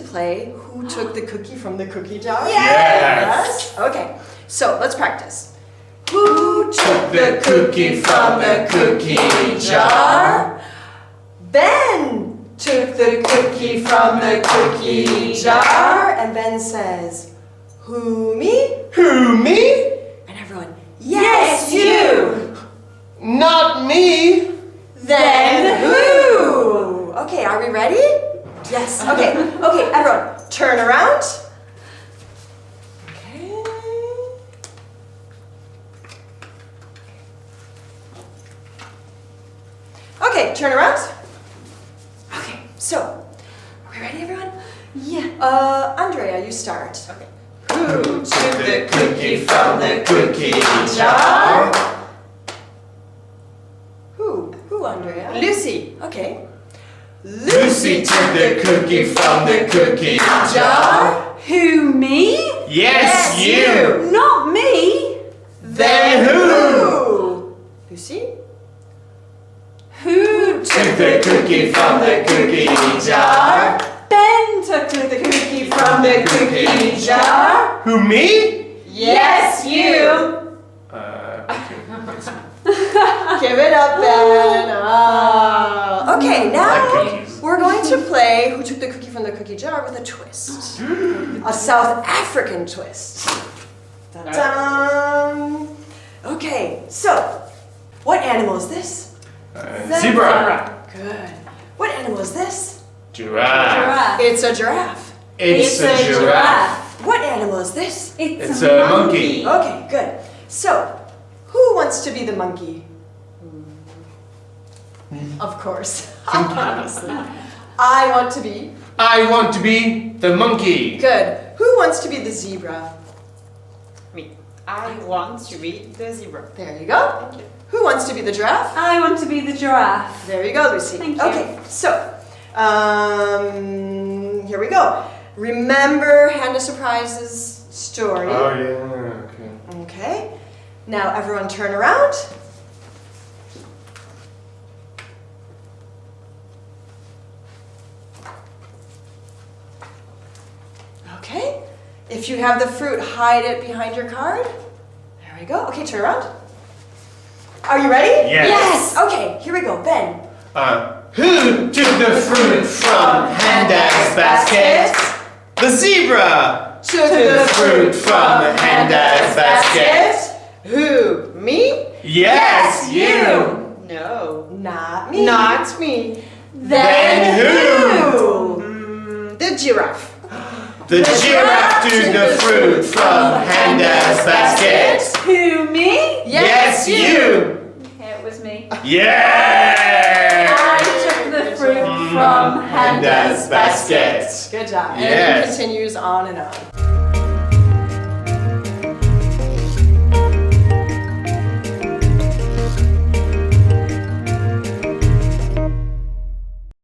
play Who Took the Cookie from the Cookie Jar? Yes! Okay, so let's practice. Who took the cookie from the cookie jar? Ben took the cookie from the cookie jar. And Ben says, who, me? Who, me? And everyone, yes, you! Not me. Then who? Okay, are we ready? Yes, okay, everyone, turn around. Okay, turn around. Okay, so, are we ready, everyone? Yeah. Andrea, you start. Okay. Who took the cookie from the cookie jar? Who, Andrea? Lucy. Okay. Lucy took the cookie from the cookie jar. Who, me? Yes, you. Not me. Then who? Lucy? Who Took the cookie from the cookie jar. Ben took the cookie from the cookie jar. Who, me? Yes, you. Okay. Give it up, Ben. Okay, now cookies. we're going to play Who Took the Cookie from the Cookie Jar with a twist. A South African twist. Dun-dun. Okay, so, what animal is this? Zebra. Good. What animal is this? Giraffe. It's a giraffe. It's a giraffe. What animal is this? It's a monkey. Okay, good. So, who wants to be the monkey? Of course. Obviously. I want to be. I want to be the monkey. Good. Who wants to be the zebra? Me. I want to be the zebra. There you go. Thank you. Who wants to be the giraffe? I want to be the giraffe. There you go, Lucy. Thank you. Okay, so, here we go. Remember Hannah Surprise's story? Oh yeah, okay. Okay. Now everyone turn around. Okay. If you have the fruit, hide it behind your card. There we go. Okay, turn around. Are you ready? Yes. Okay, here we go. Ben. Who took the fruit from Handa's basket? The zebra Took the fruit from Handa's basket. Who? Me? Yes, you. No. Not me. Not me. Then who? The giraffe. The giraffe took the fruit from Handa's basket. Who, me? Yes, you. Okay, it was me. Yeah. I took the fruit from Handa's basket. Good job. And Yes. it continues on and on.